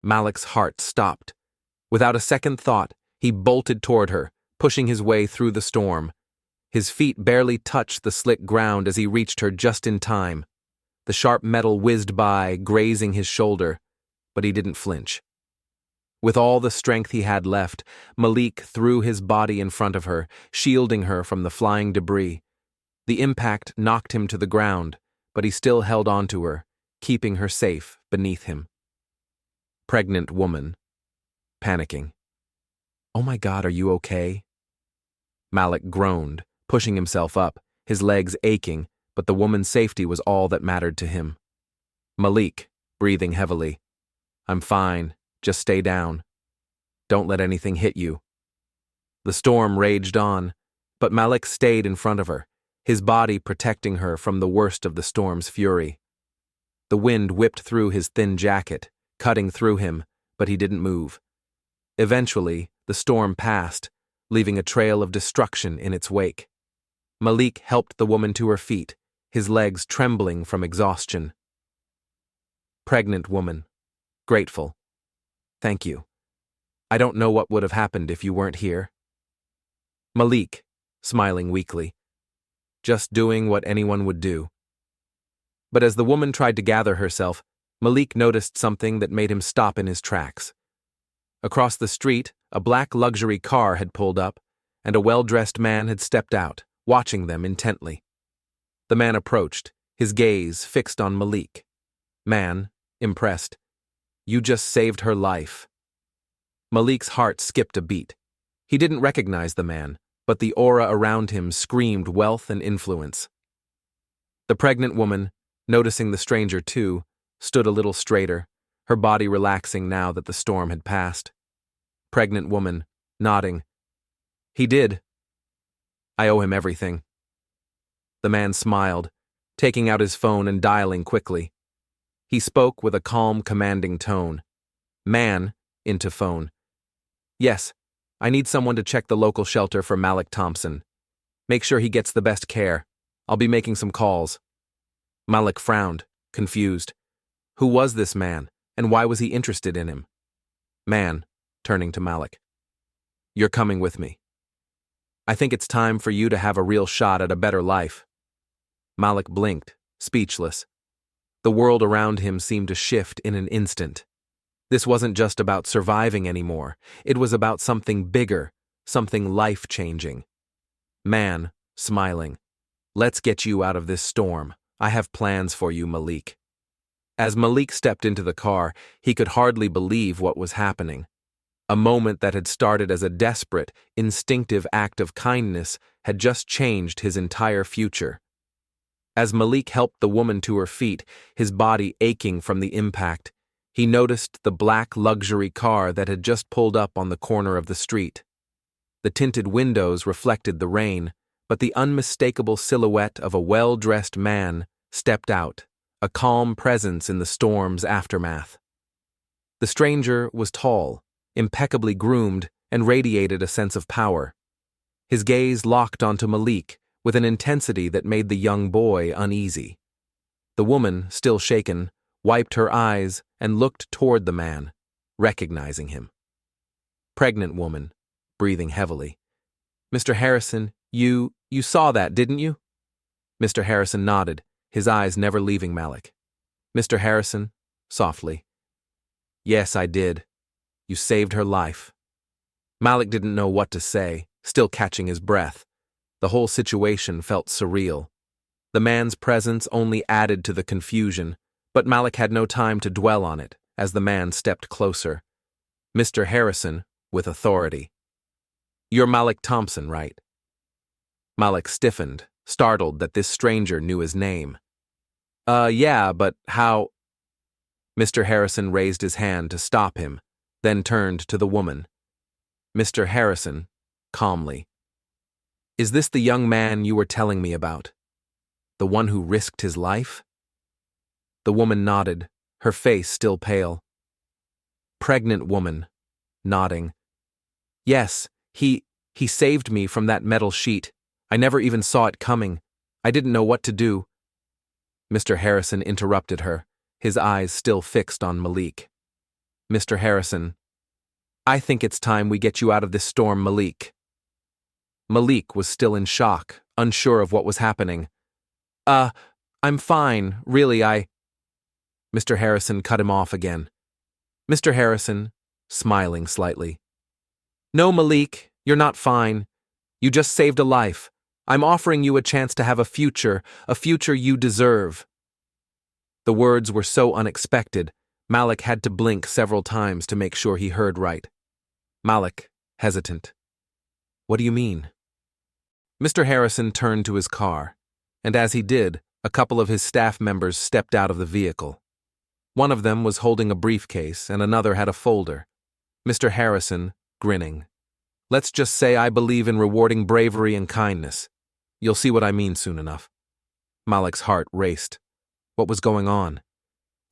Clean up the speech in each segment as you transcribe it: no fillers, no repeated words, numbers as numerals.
Malik's heart stopped. Without a second thought, he bolted toward her, pushing his way through the storm. His feet barely touched the slick ground as he reached her just in time. The sharp metal whizzed by, grazing his shoulder, but he didn't flinch. With all the strength he had left, Malik threw his body in front of her, shielding her from the flying debris. The impact knocked him to the ground, but he still held on to her, keeping her safe beneath him. Pregnant woman. Panicking. "Oh my God, are you okay?" Malik groaned, pushing himself up, his legs aching, but the woman's safety was all that mattered to him. Malik, breathing heavily. "I'm fine, just stay down. Don't let anything hit you." The storm raged on, but Malik stayed in front of her, his body protecting her from the worst of the storm's fury. The wind whipped through his thin jacket, cutting through him, but he didn't move. Eventually, the storm passed, leaving a trail of destruction in its wake. Malik helped the woman to her feet, his legs trembling from exhaustion. Pregnant woman. Grateful. "Thank you. I don't know what would have happened if you weren't here." Malik, smiling weakly. Just doing what anyone would do. But as the woman tried to gather herself, Malik noticed something that made him stop in his tracks. Across the street, a black luxury car had pulled up, and a well-dressed man had stepped out, watching them intently. The man approached, his gaze fixed on Malik. Man, impressed. "You just saved her life." Malik's heart skipped a beat. He didn't recognize the man, but the aura around him screamed wealth and influence. The pregnant woman, noticing the stranger too, stood a little straighter, her body relaxing now that the storm had passed. Pregnant woman, nodding. "He did. I owe him everything." The man smiled, taking out his phone and dialing quickly. He spoke with a calm, commanding tone. Man, into phone. "Yes, I need someone to check the local shelter for Malik Thompson. Make sure he gets the best care. I'll be making some calls." Malik frowned, confused. Who was this man, and why was he interested in him? Man, turning to Malik. "You're coming with me. I think it's time for you to have a real shot at a better life." Malik blinked, speechless. The world around him seemed to shift in an instant. This wasn't just about surviving anymore. It was about something bigger, something life-changing. Man, smiling. "Let's get you out of this storm. I have plans for you, Malik." As Malik stepped into the car, he could hardly believe what was happening. A moment that had started as a desperate, instinctive act of kindness had just changed his entire future. As Malik helped the woman to her feet, his body aching from the impact, he noticed the black luxury car that had just pulled up on the corner of the street. The tinted windows reflected the rain, but the unmistakable silhouette of a well-dressed man stepped out, a calm presence in the storm's aftermath. The stranger was tall, impeccably groomed, and radiated a sense of power. His gaze locked onto Malik with an intensity that made the young boy uneasy. The woman, still shaken, wiped her eyes and looked toward the man, recognizing him. Pregnant woman, breathing heavily. "Mr. Harrison, you saw that, didn't you?" Mr. Harrison nodded, his eyes never leaving Malik. "Mr. Harrison," softly. "Yes, I did. You saved her life." Malik didn't know what to say, still catching his breath. The whole situation felt surreal. The man's presence only added to the confusion, but Malik had no time to dwell on it as the man stepped closer. Mr. Harrison, with authority. "You're Malik Thompson, right?" Malik stiffened, startled that this stranger knew his name. Yeah, but how—" Mr. Harrison raised his hand to stop him, then turned to the woman. Mr. Harrison, calmly. "Is this the young man you were telling me about? The one who risked his life?" The woman nodded, her face still pale. Pregnant woman, nodding. "Yes, he saved me from that metal sheet. I never even saw it coming. I didn't know what to do." Mr. Harrison interrupted her, his eyes still fixed on Malik. Mr. Harrison, I think it's time we get you out of this storm, Malik. Malik was still in shock, unsure of what was happening. I'm fine, really, Mr. Harrison cut him off again. Mr. Harrison, smiling slightly. No, Malik, you're not fine. You just saved a life. I'm offering you a chance to have a future you deserve. The words were so unexpected, Malik had to blink several times to make sure he heard right. Malik, hesitant. What do you mean? Mr. Harrison turned to his car, and as he did, a couple of his staff members stepped out of the vehicle. One of them was holding a briefcase and another had a folder. Mr. Harrison, grinning. Let's just say I believe in rewarding bravery and kindness. You'll see what I mean soon enough. Malik's heart raced. What was going on?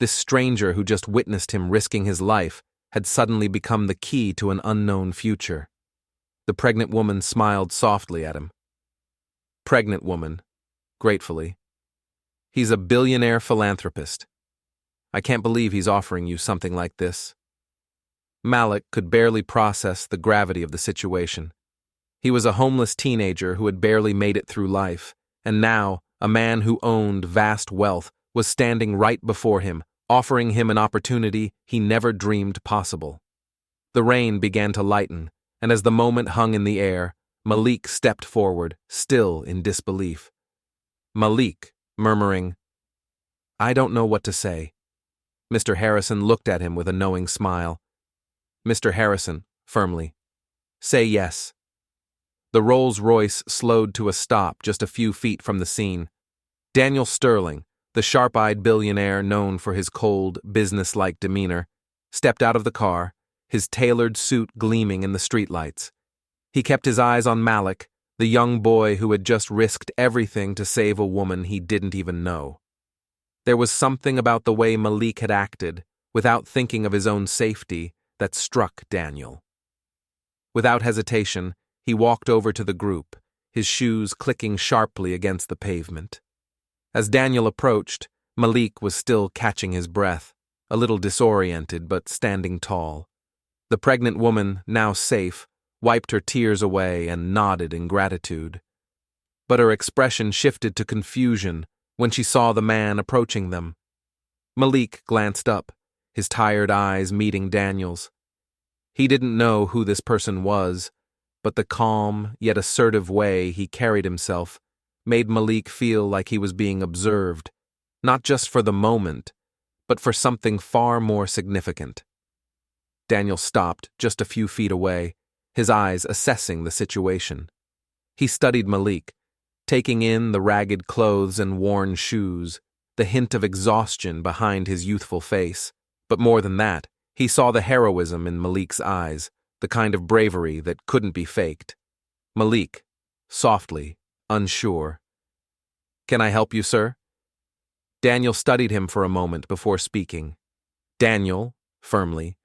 This stranger who just witnessed him risking his life had suddenly become the key to an unknown future. The pregnant woman smiled softly at him. Pregnant woman, gratefully. He's a billionaire philanthropist. I can't believe he's offering you something like this. Malik could barely process the gravity of the situation. He was a homeless teenager who had barely made it through life, and now a man who owned vast wealth was standing right before him, offering him an opportunity he never dreamed possible. The rain began to lighten, and as the moment hung in the air, Malik stepped forward, still in disbelief. Malik, murmuring, I don't know what to say. Mr. Harrison looked at him with a knowing smile. Mr. Harrison, firmly, say yes. The Rolls-Royce slowed to a stop just a few feet from the scene. Daniel Sterling, the sharp-eyed billionaire known for his cold, business-like demeanor, stepped out of the car, his tailored suit gleaming in the streetlights. He kept his eyes on Malik, the young boy who had just risked everything to save a woman he didn't even know. There was something about the way Malik had acted, without thinking of his own safety, that struck Daniel. Without hesitation, he walked over to the group, his shoes clicking sharply against the pavement. As Daniel approached, Malik was still catching his breath, a little disoriented but standing tall. The pregnant woman, now safe, wiped her tears away and nodded in gratitude. But her expression shifted to confusion when she saw the man approaching them. Malik glanced up, his tired eyes meeting Daniel's. He didn't know who this person was, but the calm yet assertive way he carried himself made Malik feel like he was being observed, not just for the moment, but for something far more significant. Daniel stopped just a few feet away, his eyes assessing the situation. He studied Malik, taking in the ragged clothes and worn shoes, the hint of exhaustion behind his youthful face. But more than that, he saw the heroism in Malik's eyes, the kind of bravery that couldn't be faked. Malik, softly, unsure. Can I help you, sir? Daniel studied him for a moment before speaking. Daniel, firmly.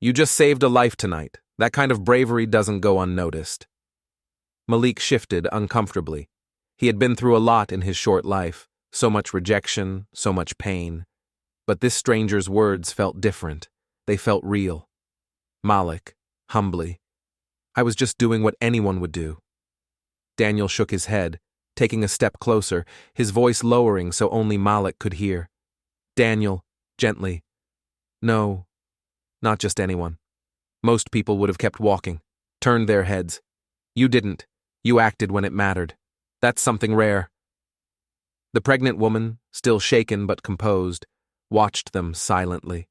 You just saved a life tonight. That kind of bravery doesn't go unnoticed. Malik shifted uncomfortably. He had been through a lot in his short life, so much rejection, so much pain. But this stranger's words felt different. They felt real. Malik, humbly. I was just doing what anyone would do. Daniel shook his head, taking a step closer, his voice lowering so only Malik could hear. Daniel, gently. No, not just anyone. Most people would have kept walking, turned their heads. You didn't. You acted when it mattered. That's something rare. The pregnant woman, still shaken but composed, watched them silently.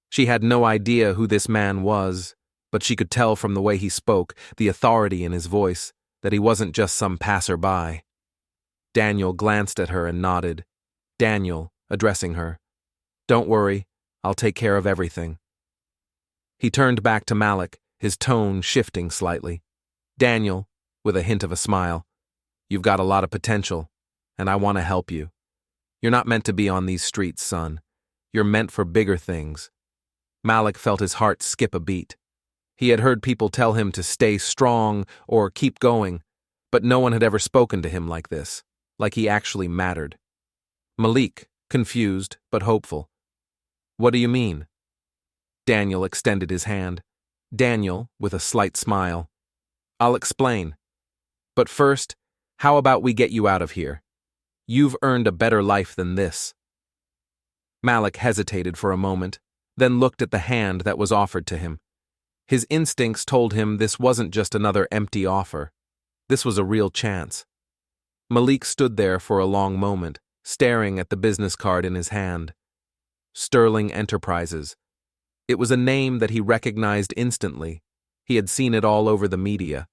She had no idea who this man was, but she could tell from the way he spoke, the authority in his voice, that he wasn't just some passerby. Daniel glanced at her and nodded. Daniel, addressing her. Don't worry, I'll take care of everything. He turned back to Malik, his tone shifting slightly. Daniel, with a hint of a smile. You've got a lot of potential, and I want to help you. You're not meant to be on these streets, son. You're meant for bigger things. Malik felt his heart skip a beat. He had heard people tell him to stay strong or keep going, but no one had ever spoken to him like this, like he actually mattered. Malik, confused but hopeful. What do you mean? Daniel extended his hand. Daniel, with a slight smile. I'll explain. But first, how about we get you out of here? You've earned a better life than this. Malik hesitated for a moment, then looked at the hand that was offered to him. His instincts told him this wasn't just another empty offer. This was a real chance. Malik stood there for a long moment, staring at the business card in his hand. Sterling Enterprises. It was a name that he recognized instantly. He had seen it all over the media.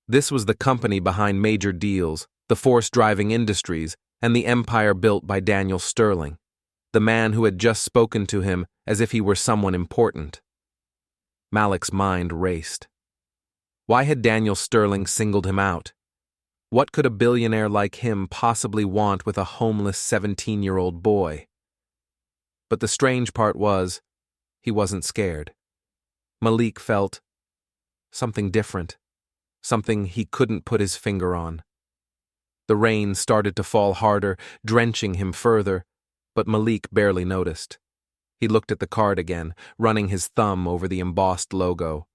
This was the company behind major deals, the force-driving industries, and the empire built by Daniel Sterling, the man who had just spoken to him as if he were someone important. Malik's mind raced. Why had Daniel Sterling singled him out? What could a billionaire like him possibly want with a homeless 17-year-old boy? But the strange part was, he wasn't scared. Malik felt something different, something he couldn't put his finger on. The rain started to fall harder, drenching him further, but Malik barely noticed. He looked at the card again, running his thumb over the embossed logo.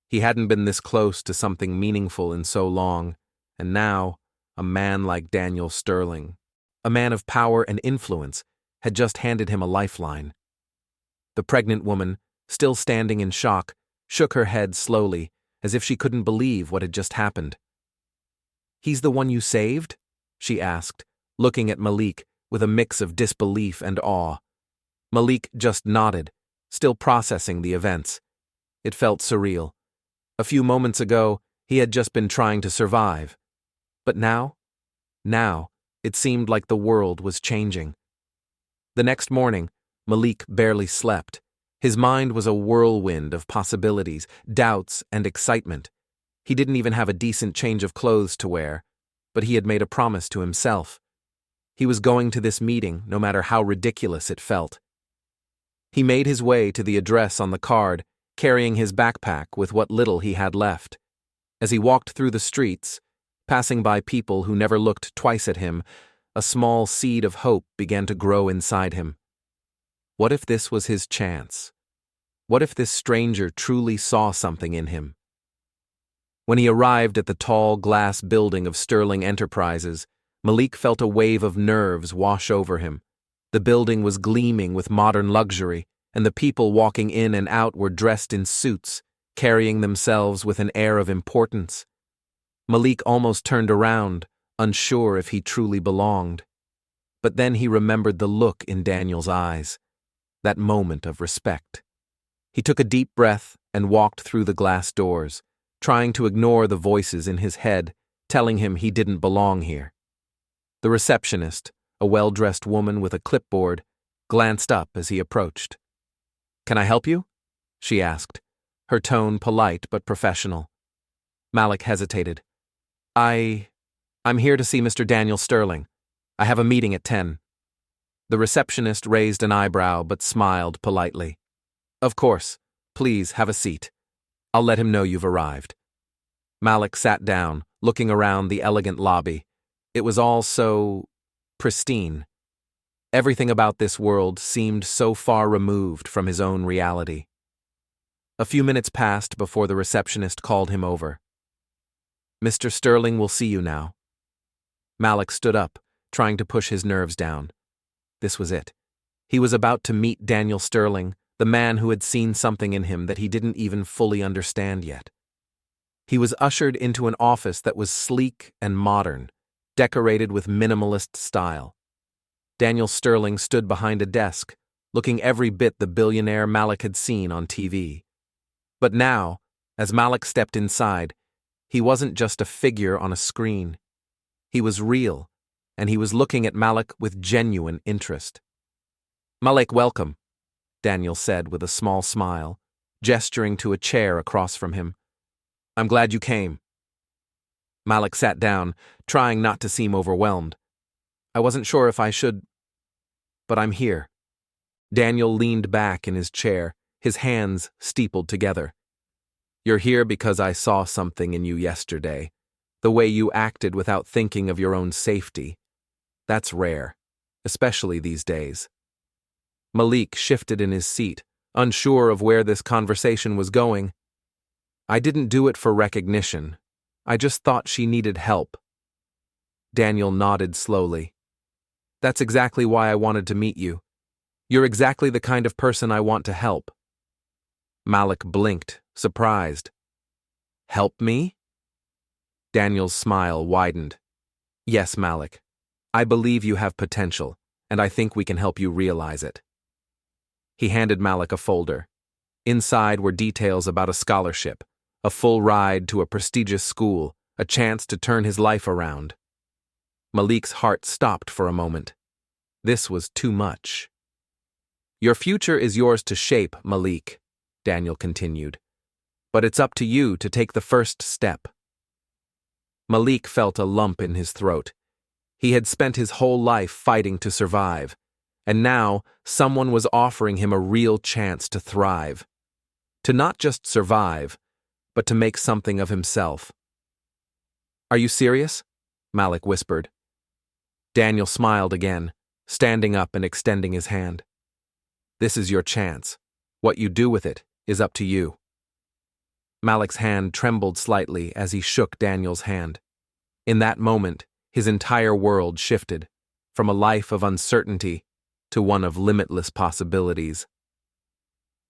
He hadn't been this close to something meaningful in so long, and now, a man like Daniel Sterling, a man of power and influence, had just handed him a lifeline. The pregnant woman, still standing in shock, shook her head slowly, as if she couldn't believe what had just happened. "He's the one you saved?" she asked, looking at Malik with a mix of disbelief and awe. Malik just nodded, still processing the events. It felt surreal. A few moments ago, he had just been trying to survive. But now, it seemed like the world was changing. The next morning, Malik barely slept. His mind was a whirlwind of possibilities, doubts, and excitement. He didn't even have a decent change of clothes to wear, but he had made a promise to himself. He was going to this meeting, no matter how ridiculous it felt. He made his way to the address on the card, carrying his backpack with what little he had left. As he walked through the streets, passing by people who never looked twice at him, a small seed of hope began to grow inside him. What if this was his chance? What if this stranger truly saw something in him? When he arrived at the tall glass building of Sterling Enterprises, Malik felt a wave of nerves wash over him. The building was gleaming with modern luxury, and the people walking in and out were dressed in suits, carrying themselves with an air of importance. Malik almost turned around, unsure if he truly belonged. But then he remembered the look in Daniel's eyes, that moment of respect. He took a deep breath and walked through the glass doors, trying to ignore the voices in his head, telling him he didn't belong here. The receptionist, a well-dressed woman with a clipboard, glanced up as he approached. "Can I help you?" she asked, her tone polite but professional. Malik hesitated. I'm here to see Mr. Daniel Sterling. I have a meeting at 10. The receptionist raised an eyebrow but smiled politely. "Of course. Please have a seat. I'll let him know you've arrived." Malik sat down, looking around the elegant lobby. It was all so pristine. Everything about this world seemed so far removed from his own reality. A few minutes passed before the receptionist called him over. "Mr. Sterling will see you now." Malik stood up, trying to push his nerves down. This was it. He was about to meet Daniel Sterling, the man who had seen something in him that he didn't even fully understand yet. He was ushered into an office that was sleek and modern, decorated with minimalist style. Daniel Sterling stood behind a desk, looking every bit the billionaire Malik had seen on TV. But now, as Malik stepped inside, he wasn't just a figure on a screen. He was real, and he was looking at Malik with genuine interest. "Malik, welcome," Daniel said with a small smile, gesturing to a chair across from him. "I'm glad you came." Malik sat down, trying not to seem overwhelmed. "I wasn't sure if I should, but I'm here." Daniel leaned back in his chair, his hands steepled together. "You're here because I saw something in you yesterday, the way you acted without thinking of your own safety. That's rare, especially these days." Malik shifted in his seat, unsure of where this conversation was going. I didn't do it for recognition. I just thought she needed help. Daniel nodded slowly. That's exactly why I wanted to meet you. You're exactly the kind of person I want to help. Malik blinked, surprised. Help me? Daniel's smile widened. Yes, Malik. I believe you have potential, and I think we can help you realize it. He handed Malik a folder. Inside were details about a scholarship, a full ride to a prestigious school, a chance to turn his life around. Malik's heart stopped for a moment. This was too much. Your future is yours to shape, Malik, Daniel continued. But it's up to you to take the first step. Malik felt a lump in his throat. He had spent his whole life fighting to survive, and now someone was offering him a real chance to thrive. To not just survive, but to make something of himself. Are you serious? Malik whispered. Daniel smiled again, standing up and extending his hand. This is your chance. What you do with it is up to you. Malik's hand trembled slightly as he shook Daniel's hand. In that moment, his entire world shifted, from a life of uncertainty to one of limitless possibilities.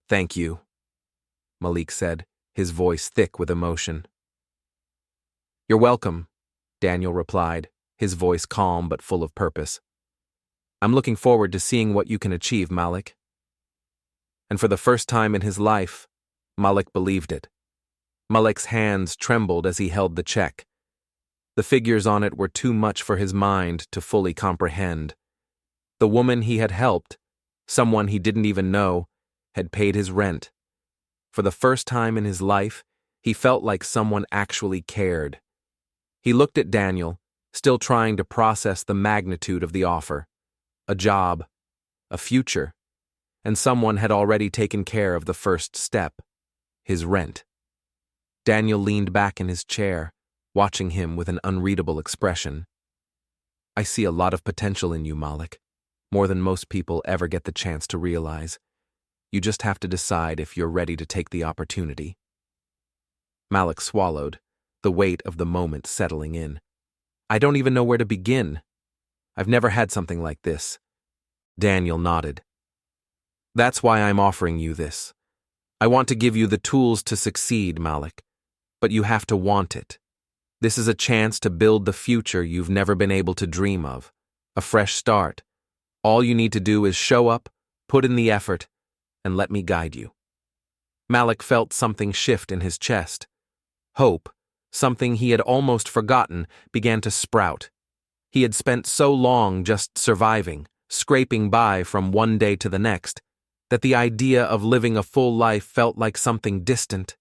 Thank you, Malik said, his voice thick with emotion. You're welcome, Daniel replied, his voice calm but full of purpose. I'm looking forward to seeing what you can achieve, Malik. And for the first time in his life, Malik believed it. Malik's hands trembled as he held the check. The figures on it were too much for his mind to fully comprehend. The woman he had helped, someone he didn't even know, had paid his rent. For the first time in his life, he felt like someone actually cared. He looked at Daniel, still trying to process the magnitude of the offer. A job, a future, and someone had already taken care of the first step, his rent. Daniel leaned back in his chair, watching him with an unreadable expression. I see a lot of potential in you, Malik, more than most people ever get the chance to realize. You just have to decide if you're ready to take the opportunity. Malik swallowed, the weight of the moment settling in. I don't even know where to begin. I've never had something like this. Daniel nodded. That's why I'm offering you this. I want to give you the tools to succeed, Malik, but you have to want it. This is a chance to build the future you've never been able to dream of. A fresh start. All you need to do is show up, put in the effort, and let me guide you. Malik felt something shift in his chest. Hope, something he had almost forgotten, began to sprout. He had spent so long just surviving, scraping by from one day to the next, that the idea of living a full life felt like something distant.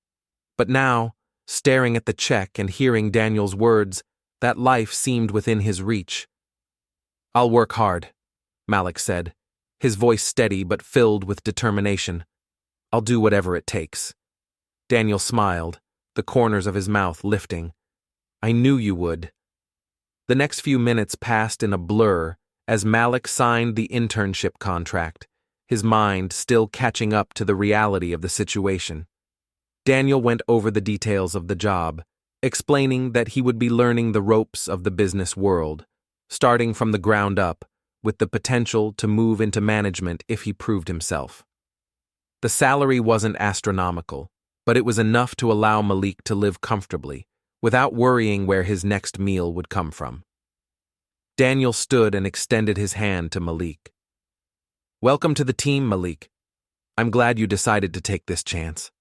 But now, staring at the check and hearing Daniel's words, that life seemed within his reach. I'll work hard, Malik said, his voice steady but filled with determination. I'll do whatever it takes. Daniel smiled, the corners of his mouth lifting. I knew you would. The next few minutes passed in a blur as Malik signed the internship contract, his mind still catching up to the reality of the situation. Daniel went over the details of the job, explaining that he would be learning the ropes of the business world, starting from the ground up, with the potential to move into management if he proved himself. The salary wasn't astronomical, but it was enough to allow Malik to live comfortably, without worrying where his next meal would come from. Daniel stood and extended his hand to Malik. Welcome to the team, Malik. I'm glad you decided to take this chance.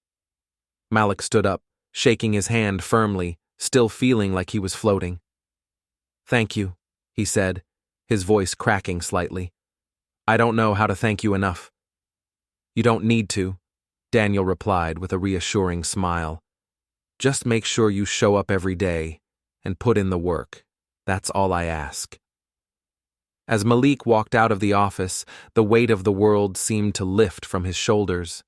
Malik stood up, shaking his hand firmly, still feeling like he was floating. Thank you, he said, his voice cracking slightly. I don't know how to thank you enough. You don't need to, Daniel replied with a reassuring smile. Just make sure you show up every day and put in the work. That's all I ask. As Malik walked out of the office, the weight of the world seemed to lift from his shoulders.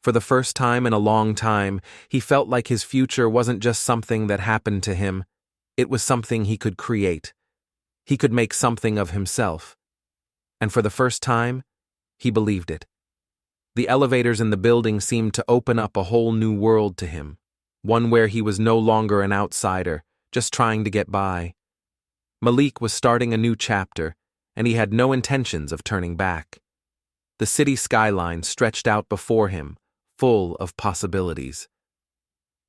For the first time in a long time, he felt like his future wasn't just something that happened to him. It was something he could create. He could make something of himself. And for the first time, he believed it. The elevators in the building seemed to open up a whole new world to him, one where he was no longer an outsider, just trying to get by. Malik was starting a new chapter, and he had no intentions of turning back. The city skyline stretched out before him, full of possibilities.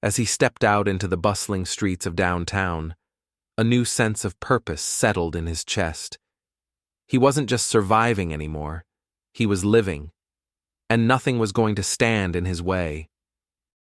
As he stepped out into the bustling streets of downtown, a new sense of purpose settled in his chest. He wasn't just surviving anymore, he was living, and nothing was going to stand in his way.